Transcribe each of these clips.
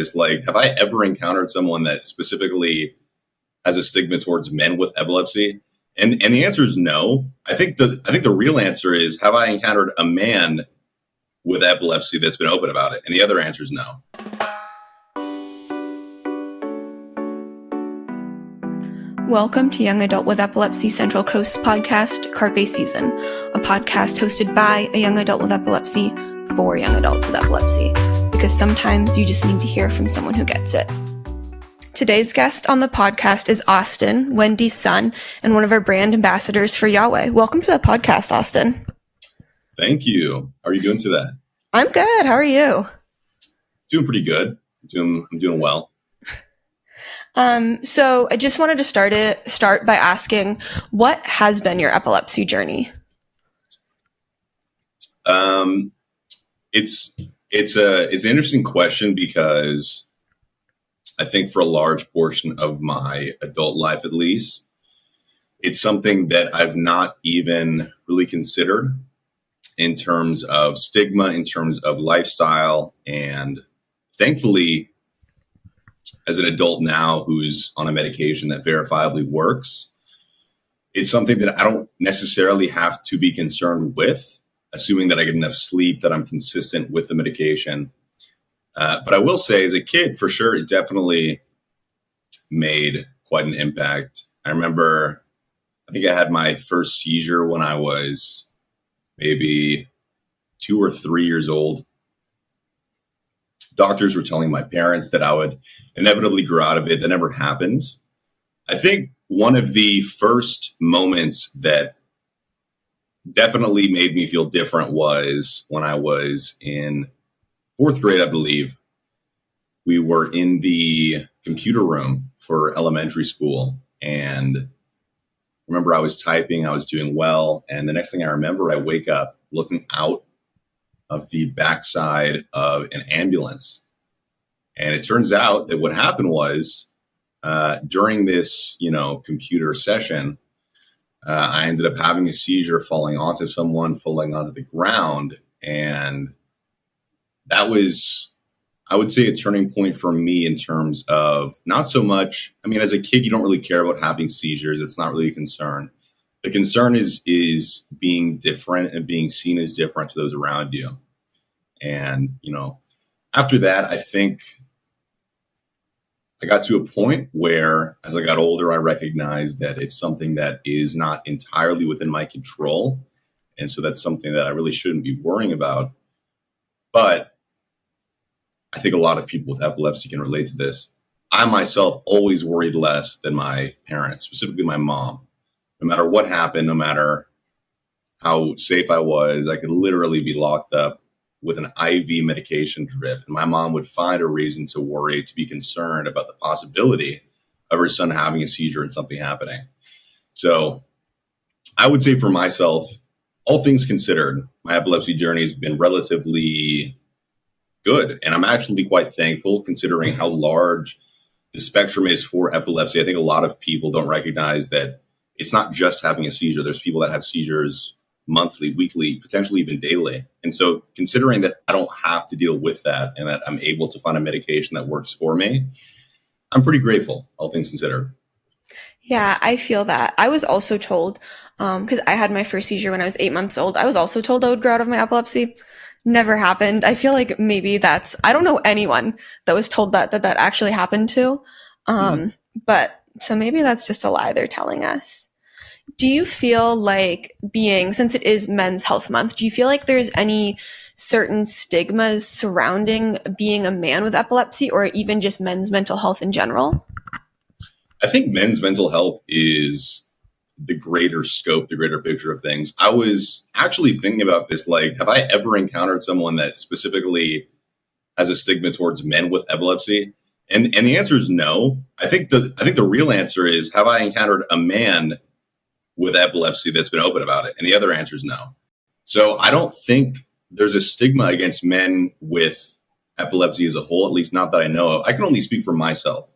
It's like, have I ever encountered someone that specifically has a stigma towards men with epilepsy? And the answer is no. I think the real answer is, have I encountered a man with epilepsy that's been open about it? And the other answer is no. Welcome to Young Adult with Epilepsy Central Coast podcast, Carpe, Seizen, a podcast hosted by a young adult with epilepsy for young adults with epilepsy, because sometimes you just need to hear from someone who gets it. Today's guest on the podcast is Austin, Wendy's son, and one of our brand ambassadors for Yahweh. Welcome to the podcast, Austin. Thank you. How are you doing today? I'm good. How are you? Doing pretty good. I'm doing well. So I just wanted to start by asking, what has been your epilepsy journey? It's an interesting question, because I think for a large portion of my adult life, at least, it's something that I've not even really considered in terms of stigma, in terms of lifestyle. And thankfully, as an adult now who's on a medication that verifiably works, it's something that I don't necessarily have to be concerned with, assuming that I get enough sleep, that I'm consistent with the medication. But I will say, as a kid, for sure, it definitely made quite an impact. I remember, I think I had my first seizure when I was maybe 2 or 3 years old. Doctors were telling my parents that I would inevitably grow out of it. That never happened. I think one of the first moments that definitely made me feel different was when I was in 4th grade, I believe. We were in the computer room for elementary school, and I remember I was typing, I was doing well, and the next thing I remember, I wake up looking out of the backside of an ambulance. And it turns out that what happened was, during this, computer session, I ended up having a seizure, falling onto someone, falling onto the ground. And that was, I would say, a turning point for me in terms of not so much, as a kid, you don't really care about having seizures. It's not really a concern. The concern is being different and being seen as different to those around you. And, after that, I think I got to a point where, as I got older, I recognized that it's something that is not entirely within my control. And so that's something that I really shouldn't be worrying about. But I think a lot of people with epilepsy can relate to this. I myself always worried less than my parents, specifically my mom. No matter what happened, no matter how safe I was, I could literally be locked up with an IV medication drip. And my mom would find a reason to worry, to be concerned about the possibility of her son having a seizure and something happening. So I would say for myself, all things considered, my epilepsy journey has been relatively good. And I'm actually quite thankful, considering how large the spectrum is for epilepsy. I think a lot of people don't recognize that it's not just having a seizure. There's people that have seizures monthly, weekly, potentially even daily. And so considering that I don't have to deal with that and that I'm able to find a medication that works for me, I'm pretty grateful, all things considered. Yeah, I feel that. I was also told, because I had my first seizure when I was 8 months old, I was also told I would grow out of my epilepsy. Never happened. I feel like maybe I don't know anyone that was told that actually happened to. But so maybe that's just a lie they're telling us. Do you feel like since it is Men's Health Month, do you feel like there's any certain stigmas surrounding being a man with epilepsy, or even just men's mental health in general? I think men's mental health is the greater scope, the greater picture of things. I was actually thinking about this, like, have I ever encountered someone that specifically has a stigma towards men with epilepsy? And the answer is no. I think the real answer is, have I encountered a man with epilepsy that's been open about it? And the other answer is no. So I don't think there's a stigma against men with epilepsy as a whole, at least not that I know of. I can only speak for myself.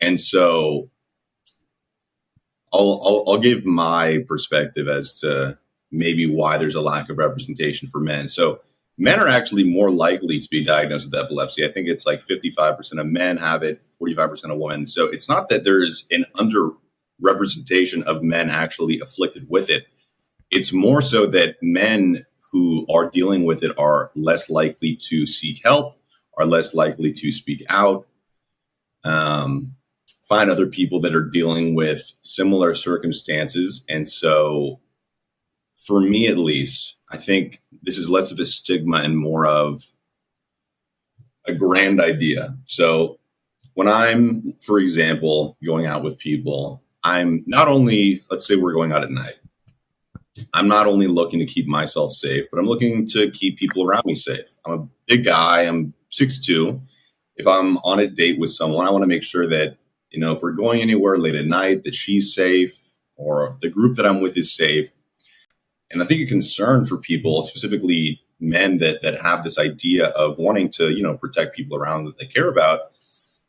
And so I'll give my perspective as to maybe why there's a lack of representation for men. So men are actually more likely to be diagnosed with epilepsy. I think it's like 55% of men have it, 45% of women. So it's not that there's an underrepresentation of men actually afflicted with it. It's more so that men who are dealing with it are less likely to seek help, are less likely to speak out, find other people that are dealing with similar circumstances. And so for me, at least, I think this is less of a stigma and more of a grand idea. So when I'm, for example, going out with people, I'm not only, let's say we're going out at night, I'm not only looking to keep myself safe, but I'm looking to keep people around me safe. I'm a big guy. I'm 6'2". If I'm on a date with someone, I want to make sure that, if we're going anywhere late at night, that she's safe or the group that I'm with is safe. And I think a concern for people, specifically men that have this idea of wanting to, protect people around that they care about,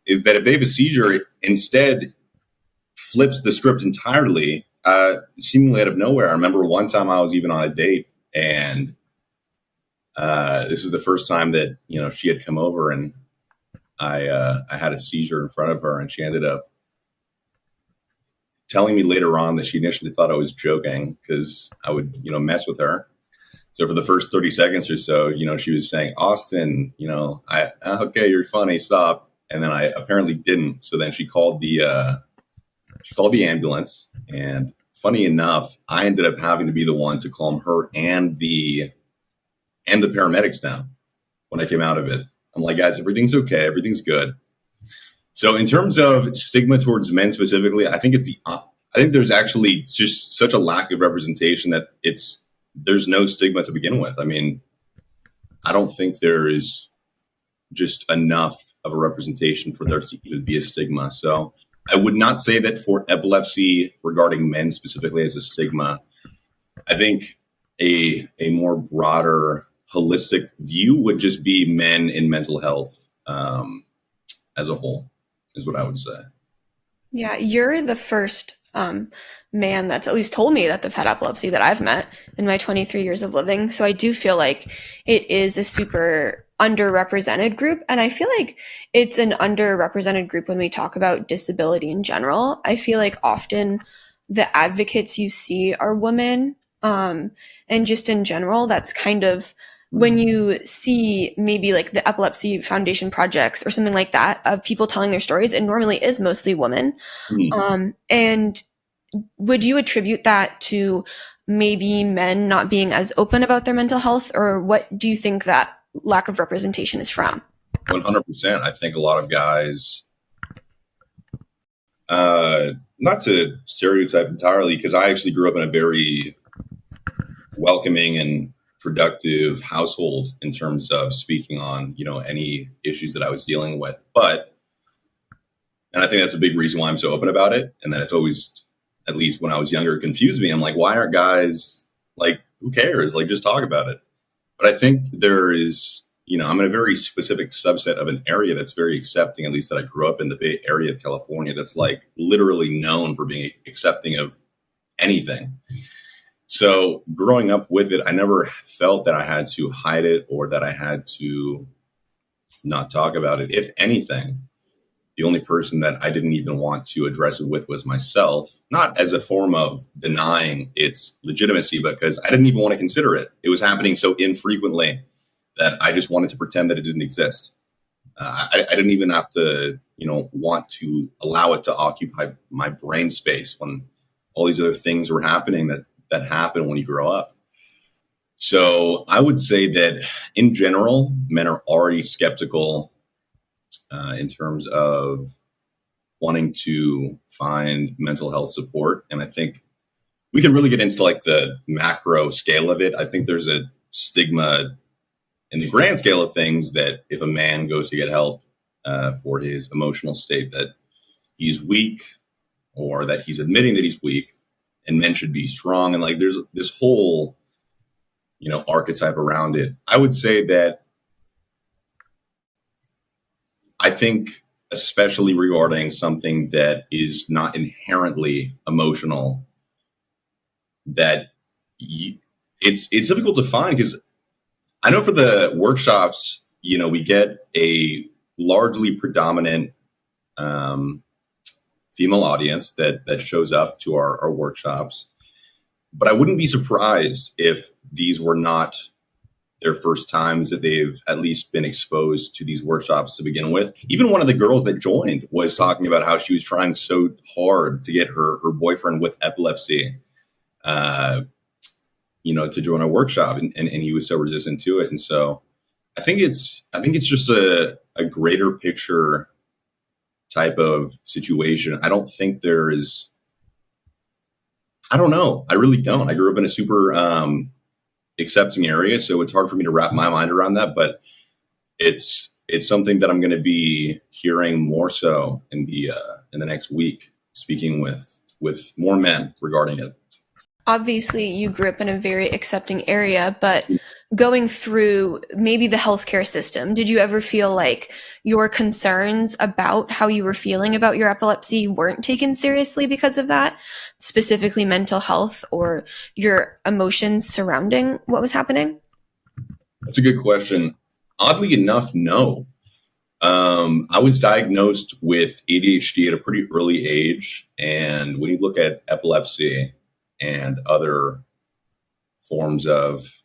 is that if they have a seizure, it instead flips the script entirely, seemingly out of nowhere. I remember one time I was even on a date, and this is the first time that, she had come over, and I had a seizure in front of her, and she ended up telling me later on that she initially thought I was joking because I would, mess with her. So for the first 30 seconds or so, she was saying, Austin, okay, you're funny, stop. And then I apparently didn't. So then she called the ambulance. And funny enough, I ended up having to be the one to calm her and the paramedics down when I came out of it. I'm like, guys, everything's okay. Everything's good. So in terms of stigma towards men specifically, I think there's actually just such a lack of representation that there's no stigma to begin with. I mean, I don't think there is just enough of a representation for there to even be a stigma. So I would not say that for epilepsy regarding men specifically as a stigma. I think a more broader holistic view would just be men in mental health as a whole, is what I would say. Yeah, you're the first man that's at least told me that they've had epilepsy that I've met in my 23 years of living. So I do feel like it is a super underrepresented group. And I feel like it's an underrepresented group when we talk about disability in general. I feel like often the advocates you see are women. And just in general, that's kind of when you see maybe like the Epilepsy Foundation projects or something like that of people telling their stories, it normally is mostly women. And would you attribute that to maybe men not being as open about their mental health, or what do you think that lack of representation is from? 100%. I think a lot of guys, not to stereotype entirely, because I actually grew up in a very welcoming and productive household in terms of speaking on, any issues that I was dealing with. And I think that's a big reason why I'm so open about it. And that it's always, at least when I was younger, confused me. I'm like, why aren't guys like, who cares? Like, just talk about it. But I think there is, I'm in a very specific subset of an area that's very accepting, at least that I grew up in, the Bay Area of California, that's like literally known for being accepting of anything. So growing up with it, I never felt that I had to hide it or that I had to not talk about it. If anything, the only person that I didn't even want to address it with was myself, not as a form of denying its legitimacy, but because I didn't even want to consider it. It was happening so infrequently that I just wanted to pretend that it didn't exist. I didn't even have to, want to allow it to occupy my brain space when all these other things were happening that happen when you grow up. So I would say that in general, men are already skeptical in terms of wanting to find mental health support. And I think we can really get into like the macro scale of it. I think there's a stigma in the grand scale of things that if a man goes to get help for his emotional state, that he's weak or that he's admitting that he's weak, and men should be strong. And like, there's this whole, archetype around it. I would say that I think, especially regarding something that is not inherently emotional, that it's difficult to find, because I know for the workshops, we get a largely predominant female audience that shows up to our workshops. But I wouldn't be surprised if these were not their first times that they've at least been exposed to these workshops to begin with. Even one of the girls that joined was talking about how she was trying so hard to get her boyfriend with epilepsy, to join a workshop, and he was so resistant to it. And so I think it's just a greater picture type of situation. I don't think there is, I don't know. I really don't. I grew up in a super accepting area, so it's hard for me to wrap my mind around that, but it's something that I'm going to be hearing more so in the next week, speaking with more men regarding it. Obviously, you grew up in a very accepting area, but going through maybe the healthcare system, did you ever feel like your concerns about how you were feeling about your epilepsy weren't taken seriously because of that, specifically mental health or your emotions surrounding what was happening? That's a good question. Oddly enough, no. I was diagnosed with ADHD at a pretty early age. And when you look at epilepsy and other forms of,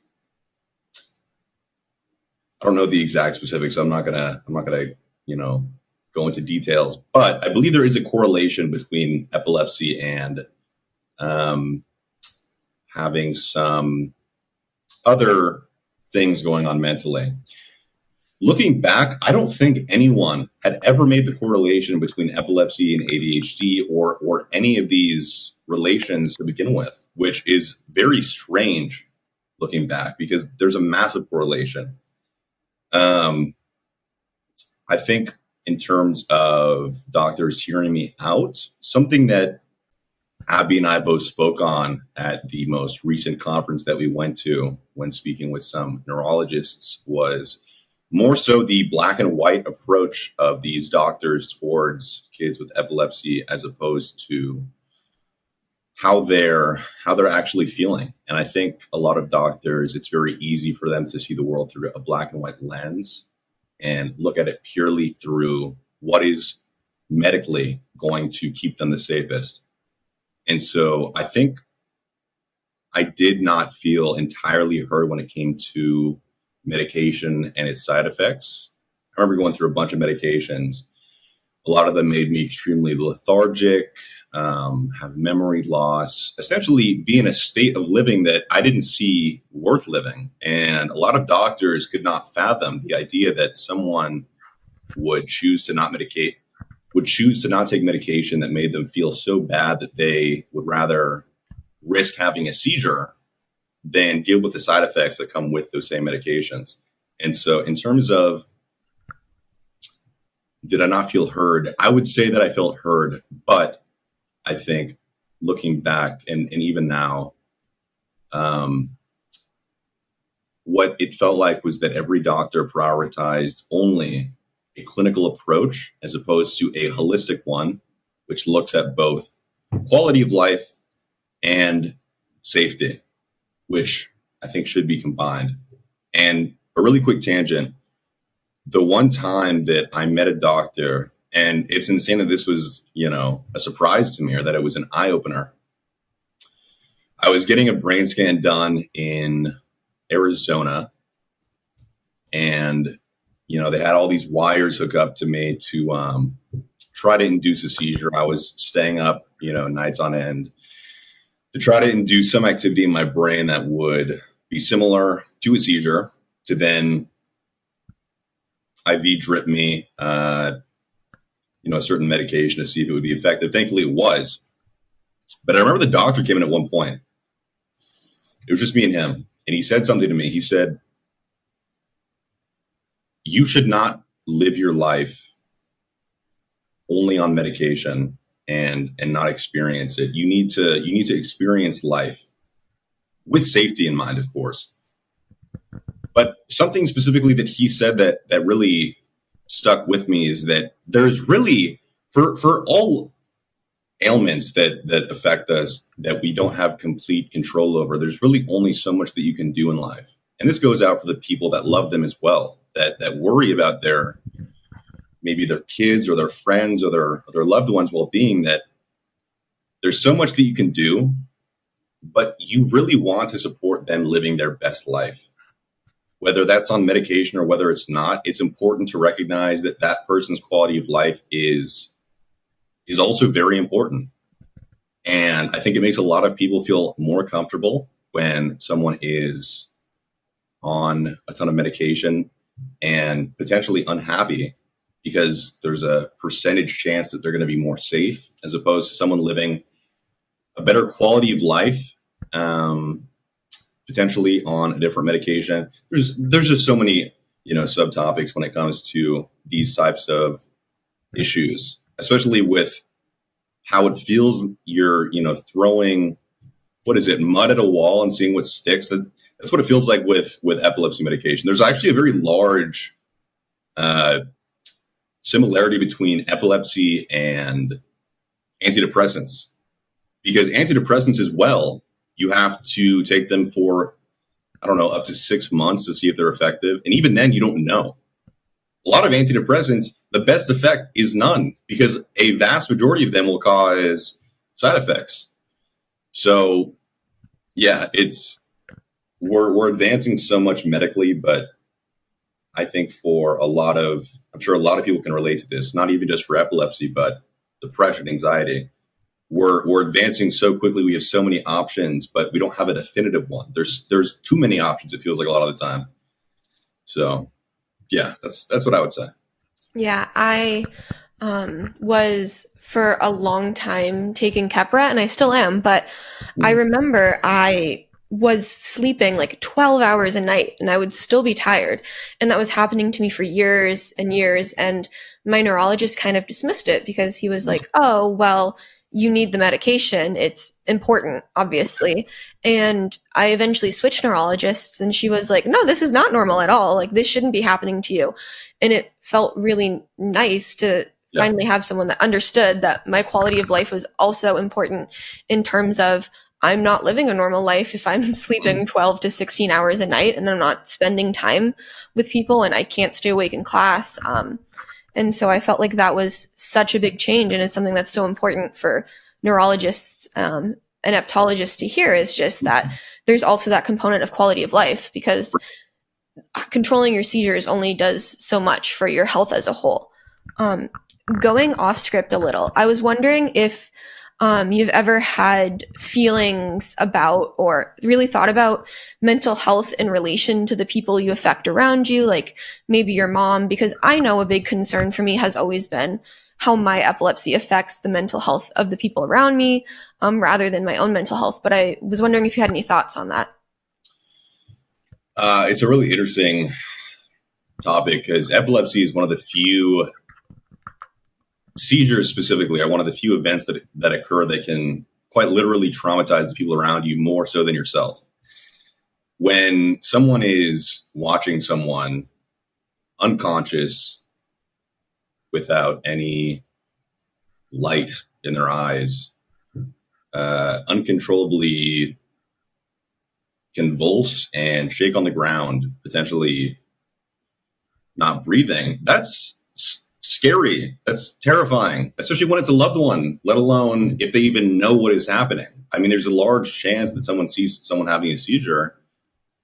I don't know the exact specifics, so I'm not gonna go into details, but I believe there is a correlation between epilepsy and having some other things going on mentally. Looking back, I don't think anyone had ever made the correlation between epilepsy and ADHD or any of these relations to begin with, which is very strange looking back because there's a massive correlation. I think in terms of doctors hearing me out, something that Abby and I both spoke on at the most recent conference that we went to when speaking with some neurologists was more so the black and white approach of these doctors towards kids with epilepsy as opposed to how they're actually feeling. And I think a lot of doctors, it's very easy for them to see the world through a black and white lens and look at it purely through what is medically going to keep them the safest. And so I think I did not feel entirely heard when it came to medication and its side effects. I remember going through a bunch of medications. A lot of them made me extremely lethargic, have memory loss, essentially be in a state of living that I didn't see worth living. And a lot of doctors could not fathom the idea that someone would choose to not take medication that made them feel so bad that they would rather risk having a seizure than deal with the side effects that come with those same medications. And so in terms of, did I not feel heard? I would say that I felt heard, but I think looking back and even now, what it felt like was that every doctor prioritized only a clinical approach as opposed to a holistic one, which looks at both quality of life and safety, which I think should be combined. And a really quick tangent, the one time that I met a doctor, and it's insane that this was, a surprise to me or that it was an eye-opener. I was getting a brain scan done in Arizona, and, they had all these wires hook up to me to try to induce a seizure. I was staying up, nights on end to try to induce some activity in my brain that would be similar to a seizure, to then IV drip me, a certain medication to see if it would be effective. Thankfully, it was. But I remember the doctor came in at one point. It was just me and him. And he said something to me. He said, "You should not live your life only on medication and not experience it. You need to experience life with safety in mind, of course." But something specifically that he said that really stuck with me is that there's really, for all ailments that affect us that we don't have complete control over, there's really only so much that you can do in life. And this goes out for the people that love them as well, that worry about maybe their kids or their friends or their loved ones' well-being, that there's so much that you can do, but you really want to support them living their best life. Whether that's on medication or whether it's not, it's important to recognize that that person's quality of life is also very important. And I think it makes a lot of people feel more comfortable when someone is on a ton of medication and potentially unhappy, because there's a percentage chance that they're going to be more safe as opposed to someone living a better quality of life, potentially on a different medication. There's just so many, subtopics when it comes to these types of issues, especially with how it feels. You're, throwing, mud at a wall and seeing what sticks. That's what it feels like with epilepsy medication. There's actually a very large similarity between epilepsy and antidepressants, because antidepressants as well, you have to take them for, up to 6 months to see if they're effective. And even then, you don't know. A lot of antidepressants, the best effect is none, because a vast majority of them will cause side effects. So, yeah, we're advancing so much medically, but I think I'm sure a lot of people can relate to this, not even just for epilepsy, but depression, anxiety. We're advancing so quickly. We have so many options, but we don't have a definitive one. There's too many options, it feels like, a lot of the time. So yeah, that's what I would say. Yeah, I was for a long time taking Keppra, and I still am, but I remember I was sleeping like 12 hours a night and I would still be tired. And that was happening to me for years and years. And my neurologist kind of dismissed it because he was like, oh, well, you need the medication. It's important, obviously. And I eventually switched neurologists and she was like, no, this is not normal at all. Like, this shouldn't be happening to you. And it felt really nice to finally have someone that understood that my quality of life was also important, in terms of I'm not living a normal life if I'm sleeping 12 to 16 hours a night and I'm not spending time with people and I can't stay awake in class. And so I felt like that was such a big change, and is something that's so important for neurologists and epileptologists to hear, is just that there's also that component of quality of life, because controlling your seizures only does so much for your health as a whole. Going off script a little, I was wondering if you've ever had feelings about, or really thought about, mental health in relation to the people you affect around you, like maybe your mom, because I know a big concern for me has always been how my epilepsy affects the mental health of the people around me, rather than my own mental health. But I was wondering if you had any thoughts on that. It's a really interesting topic, because epilepsy is one of the few, seizures specifically are one of the few events that occur that can quite literally traumatize the people around you more so than yourself. When someone is watching someone unconscious without any light in their eyes, uncontrollably convulse and shake on the ground, potentially not breathing, that's scary. That's terrifying, especially when it's a loved one, let alone if they even know what is happening. I mean, there's a large chance that someone sees someone having a seizure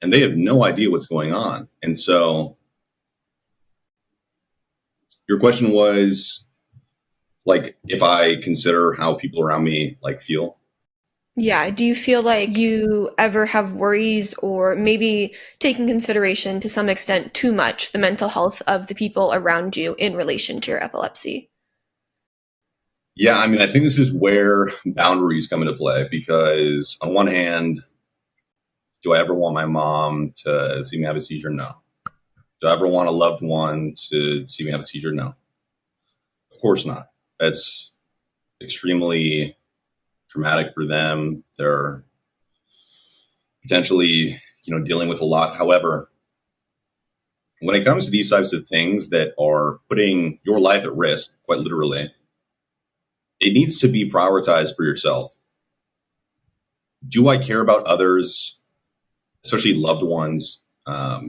and they have no idea what's going on. And so your question was, like, if I consider how people around me feel. Yeah. Do you feel like you ever have worries, or maybe take in consideration to some extent too much the mental health of the people around you in relation to your epilepsy? Yeah, I mean, I think this is where boundaries come into play, because on one hand, do I ever want my mom to see me have a seizure? No. Do I ever want a loved one to see me have a seizure? No. Of course not. That's extremely traumatic for them. They're potentially, dealing with a lot. However, when it comes to these types of things that are putting your life at risk, quite literally, it needs to be prioritized for yourself. Do I care about others, especially loved ones,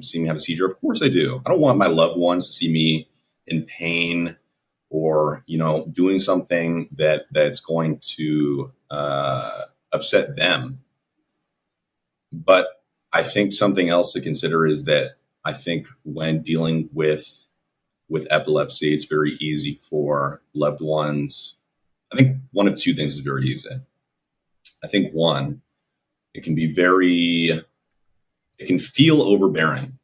see me have a seizure? Of course I do. I don't want my loved ones to see me in pain or, doing something that's going to upset them. But I think something else to consider is that I think when dealing with epilepsy, it's very easy for loved ones. I think one of two things is very easy. I think one, it can feel overbearing.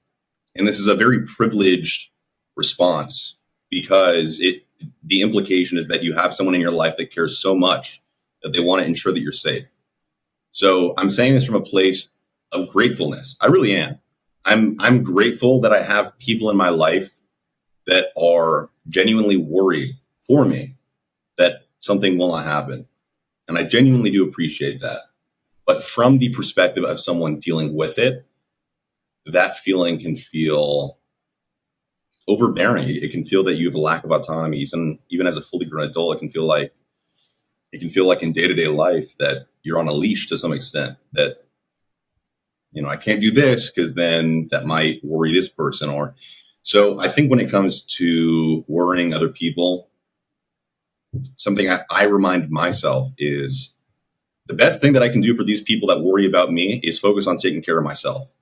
And this is a very privileged response because the implication is that you have someone in your life that cares so much that they want to ensure that you're safe. So I'm saying this from a place of gratefulness. I really am. I'm grateful that I have people in my life that are genuinely worried for me that something will not happen. And I genuinely do appreciate that. But from the perspective of someone dealing with it, that feeling can feel overbearing. It can feel that you have a lack of autonomy. Even as a fully grown adult, it can feel like in day-to-day life that you're on a leash to some extent, that, I can't do this because then that might worry this person. So I think when it comes to worrying other people, something I remind myself is the best thing that I can do for these people that worry about me is focus on taking care of myself.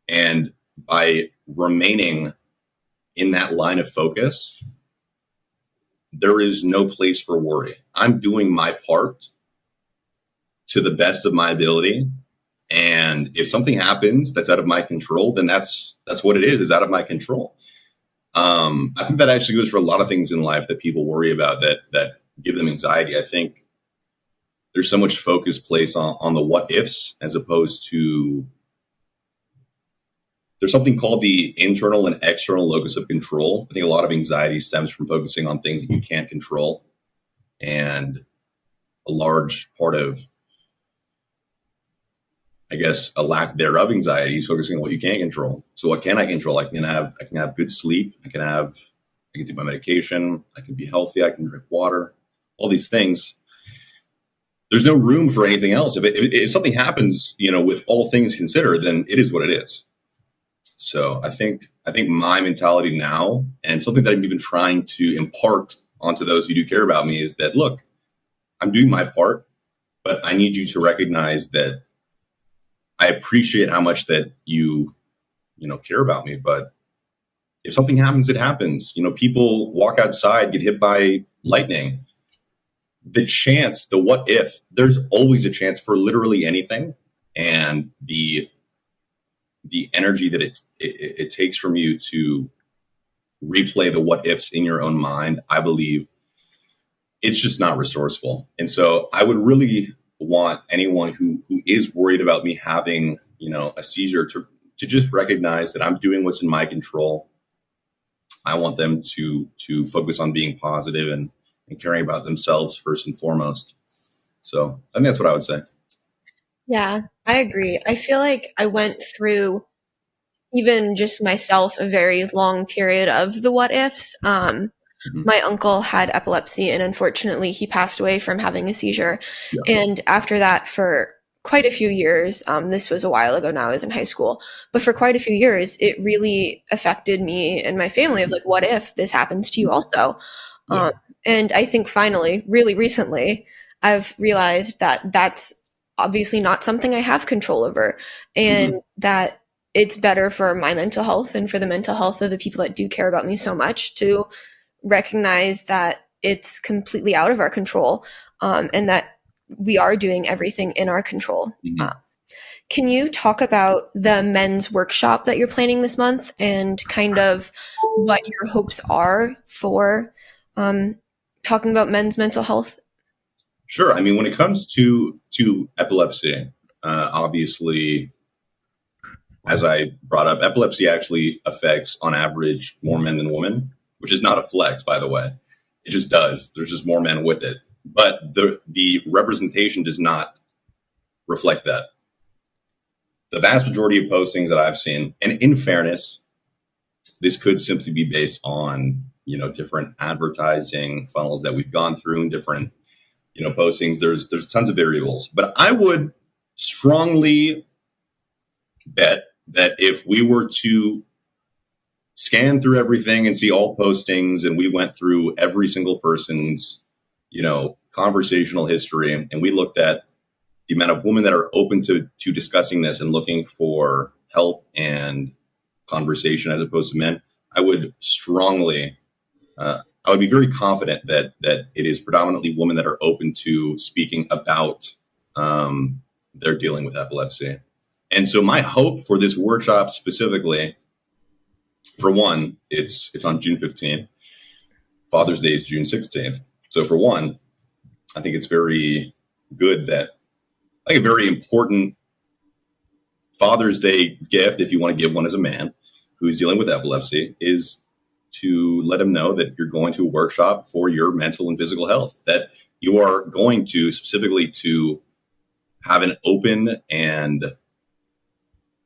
And by remaining in that line of focus, there is no place for worry. I'm doing my part to the best of my ability. And if something happens that's out of my control, then that's what it is out of my control. I think that actually goes for a lot of things in life that people worry about that give them anxiety. I think there's so much focus placed on the what ifs as opposed to, there's something called the internal and external locus of control. I think a lot of anxiety stems from focusing on things that you can't control. And a large part of, I guess, a lack thereof anxiety is focusing on what you can't control. So what can I control? I can have good sleep. I can take my medication. I can be healthy. I can drink water, all these things. There's no room for anything else. If something happens, with all things considered, then it is what it is. So I think my mentality now, and something that I'm even trying to impart onto those who do care about me, is that, look, I'm doing my part, but I need you to recognize that I appreciate how much that you care about me. But if something happens, it happens. People walk outside, get hit by lightning. The what if, there's always a chance for literally anything. And the energy that it takes from you to replay the what ifs in your own mind, I believe it's just not resourceful. And so I would really want anyone who is worried about me having, a seizure to just recognize that I'm doing what's in my control. I want them to focus on being positive and caring about themselves first and foremost. So I think that's what I would say. Yeah, I agree. I feel like I went through, even just myself, a very long period of the what ifs. My uncle had epilepsy, and unfortunately he passed away from having a seizure. Yeah. And after that, for quite a few years, this was a while ago now, I was in high school, but for quite a few years, it really affected me and my family of like, what if this happens to you also? Yeah. And I think finally, really recently, I've realized that that's obviously not something I have control over, and that it's better for my mental health and for the mental health of the people that do care about me so much to recognize that it's completely out of our control, and that we are doing everything in our control. Can you talk about the men's workshop that you're planning this month and kind of what your hopes are for talking about men's mental health? Sure. I mean, when it comes to epilepsy, obviously, as I brought up, epilepsy actually affects, on average, more men than women, which is not a flex, by the way. It just does. There's just more men with it. But the representation does not reflect that. The vast majority of postings that I've seen, and in fairness, this could simply be based on, different advertising funnels that we've gone through and different, postings. There's tons of variables. But I would strongly bet that if we were to scan through everything and see all postings, and we went through every single person's, conversational history, and we looked at the amount of women that are open to discussing this and looking for help and conversation as opposed to men, I would strongly, I would be very confident that it is predominantly women that are open to speaking about their dealing with epilepsy. And so my hope for this workshop specifically, for one, it's on June 15th. Father's Day is June 16th. So for one, I think it's very good that, like, a very important Father's Day gift, if you want to give one as a man who's dealing with epilepsy, is to let him know that you're going to a workshop for your mental and physical health, that you are going to specifically to have an open and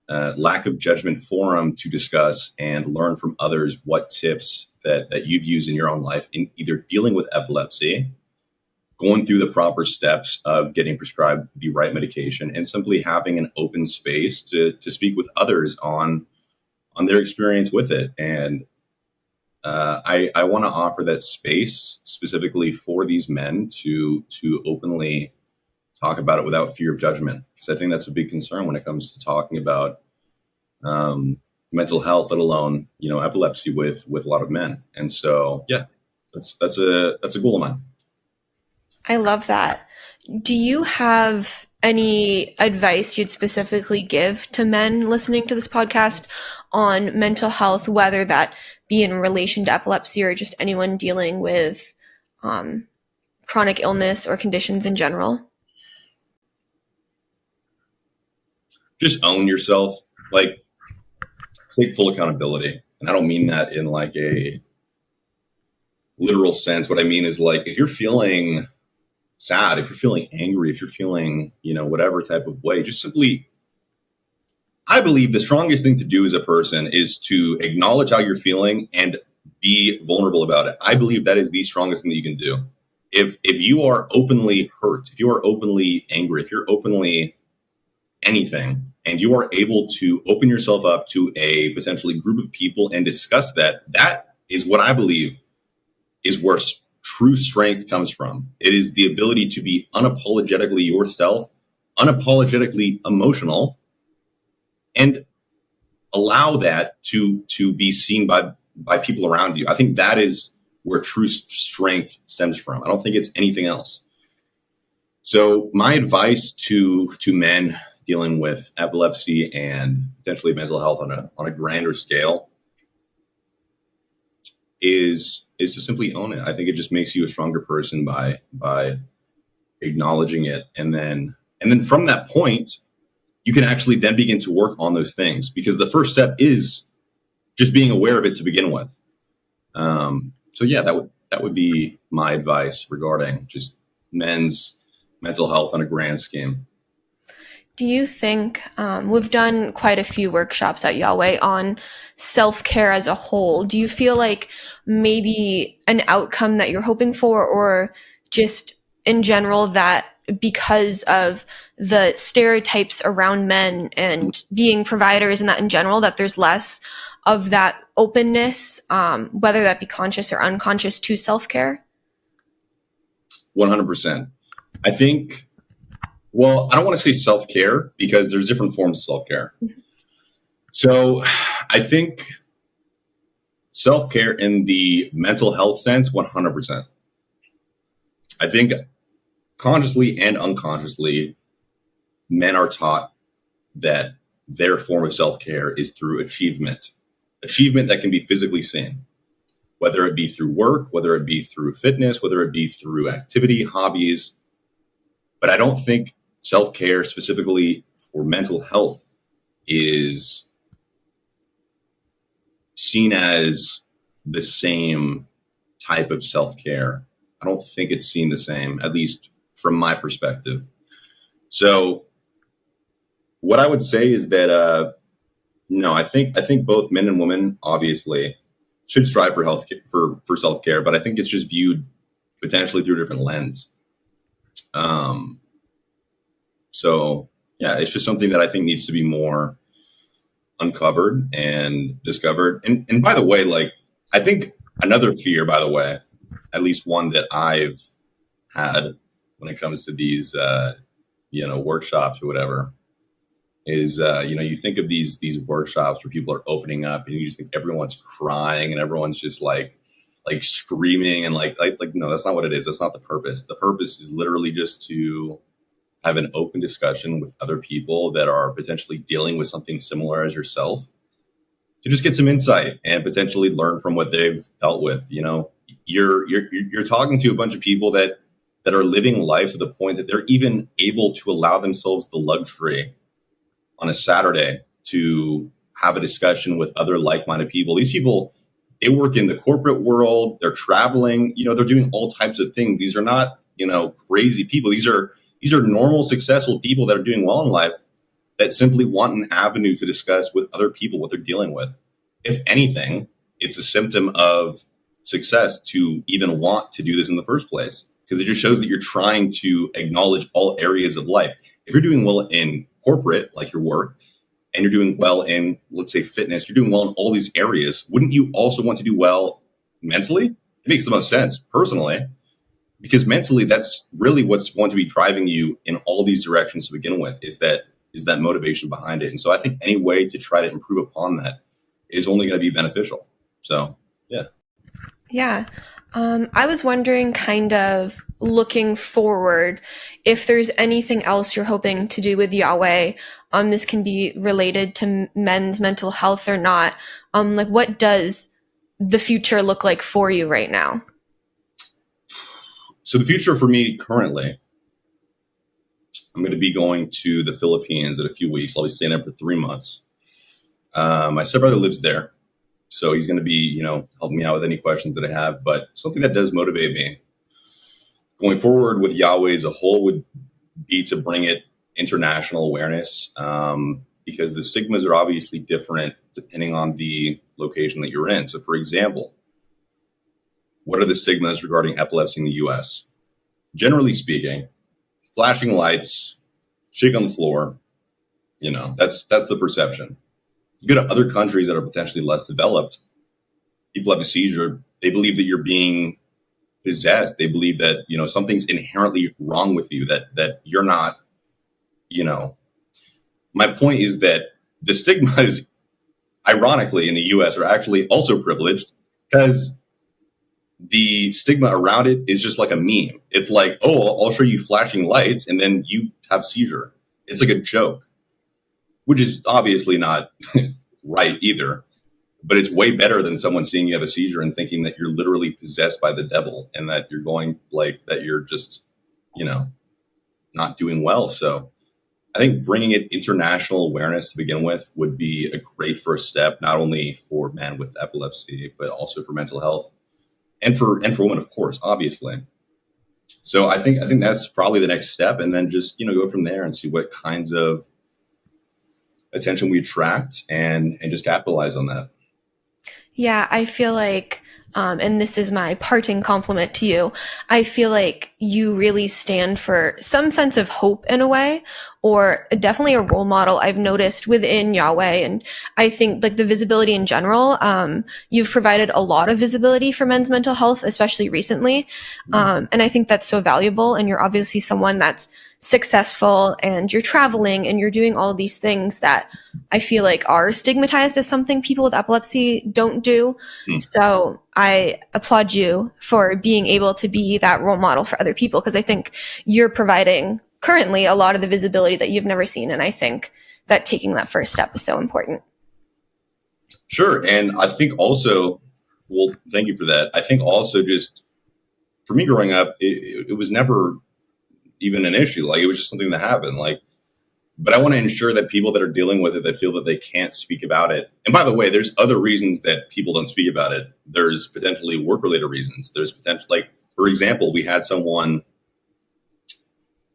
lack of judgment forum to discuss and learn from others what tips that you've used in your own life in either dealing with epilepsy, going through the proper steps of getting prescribed the right medication, and simply having an open space to speak with others on their experience with it. And I want to offer that space specifically for these men to openly talk about it without fear of judgment, because I think that's a big concern when it comes to talking about mental health, let alone epilepsy with a lot of men. And so, yeah, that's a goal of mine. I love that. Do you have any advice you'd specifically give to men listening to this podcast on mental health, whether that be in relation to epilepsy or just anyone dealing with chronic illness or conditions in general? Just own yourself. Like, take full accountability. And I don't mean that in like a literal sense. What I mean is, like, if you're feeling sad, if you're feeling angry, if you're feeling, whatever type of way, just simply, I believe the strongest thing to do as a person is to acknowledge how you're feeling and be vulnerable about it. I believe that is the strongest thing that you can do. If you are openly hurt, if you are openly angry, if you're openly anything, and you are able to open yourself up to a potentially group of people and discuss that is what I believe is where true strength comes from. It is the ability to be unapologetically yourself, unapologetically emotional, and allow that to be seen by people around you. I think that is where true strength stems from. I don't think it's anything else. So my advice to men dealing with epilepsy and potentially mental health on a grander scale is to simply own it. I think it just makes you a stronger person by acknowledging it. And then from that point, you can actually then begin to work on those things, because the first step is just being aware of it to begin with. So yeah, that would be my advice regarding just men's mental health on a grand scheme. Do you think, we've done quite a few workshops at Yahweh on self-care as a whole. Do you feel like maybe an outcome that you're hoping for, or just in general that because of the stereotypes around men and being providers and that in general, that there's less of that openness, whether that be conscious or unconscious, to self-care? 100%. I think, well, I don't want to say self-care, because there's different forms of self-care. So I think self-care in the mental health sense, 100%. I think consciously and unconsciously, men are taught that their form of self-care is through achievement that can be physically seen, whether it be through work, whether it be through fitness, whether it be through activity, hobbies. But I don't think self-care specifically for mental health is seen as the same type of self-care. I don't think it's seen the same, at least from my perspective. So what I would say is that, no, I think both men and women obviously should strive for for self-care, but I think it's just viewed potentially through a different lens. So yeah, it's just something that I think needs to be more uncovered and discovered. And by the way, like, I think another fear, by the way, at least one that I've had when it comes to these, workshops or whatever, is, you think of these workshops where people are opening up and you just think everyone's crying and everyone's just like screaming and like, no, that's not what it is. That's not the purpose. The purpose is literally just to have an open discussion with other people that are potentially dealing with something similar as yourself, to just get some insight and potentially learn from what they've dealt with. You're talking to a bunch of people that are living life to the point that they're even able to allow themselves the luxury on a Saturday to have a discussion with other like-minded people. These people, they work in the corporate world, they're traveling, they're doing all types of things. These are not, crazy people. These are normal, successful people that are doing well in life, that simply want an avenue to discuss with other people what they're dealing with. If anything, it's a symptom of success to even want to do this in the first place, because it just shows that you're trying to acknowledge all areas of life. If you're doing well in corporate, like your work, and you're doing well in, let's say, fitness, you're doing well in all these areas, wouldn't you also want to do well mentally? It makes the most sense, personally, because mentally, that's really what's going to be driving you in all these directions to begin with, is that motivation behind it. And so I think any way to try to improve upon that is only going to be beneficial. So, yeah. Yeah. I was wondering, kind of looking forward, if there's anything else you're hoping to do with Yahweh. This can be related to men's mental health or not. What does the future look like for you right now? So the future for me currently, I'm going to be going to the Philippines in a few weeks. I'll be staying there for 3 months. My stepbrother lives there, so he's going to be, helping me out with any questions that I have. But something that does motivate me going forward with Yahweh as a whole would be to bring it international awareness, because the stigmas are obviously different depending on the location that you're in. So, for example, what are the stigmas regarding epilepsy in the U.S.? Generally speaking, flashing lights, shake on the floor, that's the perception. You go to other countries that are potentially less developed, people have a seizure, they believe that you're being possessed. They believe that, something's inherently wrong with you, that you're not, My point is that the stigmas, ironically, in the US are actually also privileged, because the stigma around it is just like a meme. It's like, oh, I'll show you flashing lights and then you have seizure. It's like a joke, which is obviously not right either. But it's way better than someone seeing you have a seizure and thinking that you're literally possessed by the devil and that you're that you're just, not doing well. So I think bringing it international awareness to begin with would be a great first step, not only for men with epilepsy, but also for mental health. And for women, of course, obviously. So I think that's probably the next step, and then just go from there and see what kinds of attention we attract and just capitalize on that. Yeah, I feel like, and this is my parting compliment to you, I feel like you really stand for some sense of hope in a way, or definitely a role model I've noticed within Yahweh. And I think the visibility in general, you've provided a lot of visibility for men's mental health, especially recently. And I think that's so valuable. And you're obviously someone that's successful, and you're traveling, and you're doing all of these things that I feel like are stigmatized as something people with epilepsy don't do. So I applaud you for being able to be that role model for other people, because I think you're providing currently a lot of the visibility that you've never seen. And I think that taking that first step is so important. Sure. And I think also, well, thank you for that. I think also, just for me growing up, it was never even an issue. It was just something that happened. But I want to ensure that people that are dealing with it, that feel that they can't speak about it. And by the way, there's other reasons that people don't speak about it. There's potentially work-related reasons. There's potential, for example, we had someone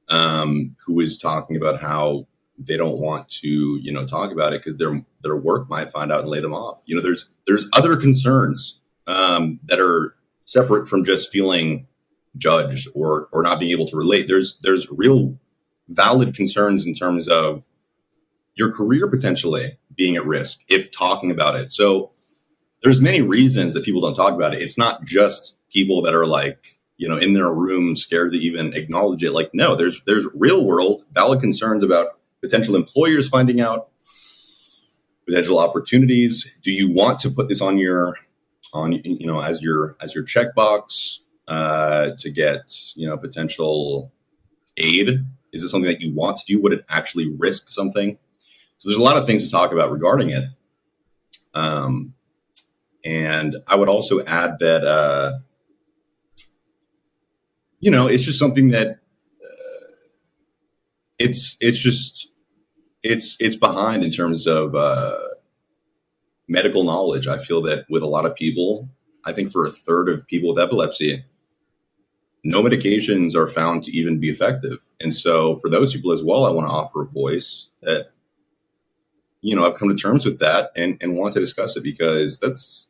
who was talking about how they don't want to, talk about it because their work might find out and lay them off. There's other concerns that are separate from just feeling judged or not being able to relate. There's real valid concerns in terms of your career potentially being at risk if talking about it. So there's many reasons that people don't talk about it. It's not just people that are like, in their room scared to even acknowledge it. Like, no, there's real world valid concerns about potential employers finding out, potential opportunities. Do you want to put this as your checkbox to get, potential aid? Is it something that you want to do? Would it actually risk something? So there's a lot of things to talk about regarding it. And I would also add that, it's just something that it's behind in terms of medical knowledge. I feel that with a lot of people, I think for a third of people with epilepsy, no medications are found to even be effective. And so for those people as well, I want to offer a voice that, I've come to terms with that and want to discuss it, because that's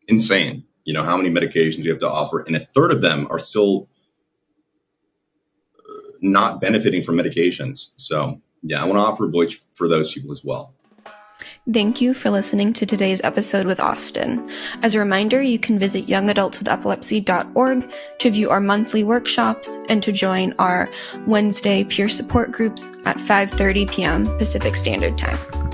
insane. How many medications you have to offer, and a third of them are still not benefiting from medications. So yeah, I want to offer a voice for those people as well. Thank you for listening to today's episode with Austin. As a reminder, you can visit youngadultswithepilepsy.org to view our monthly workshops and to join our Wednesday peer support groups at 5:30 p.m. Pacific Standard Time.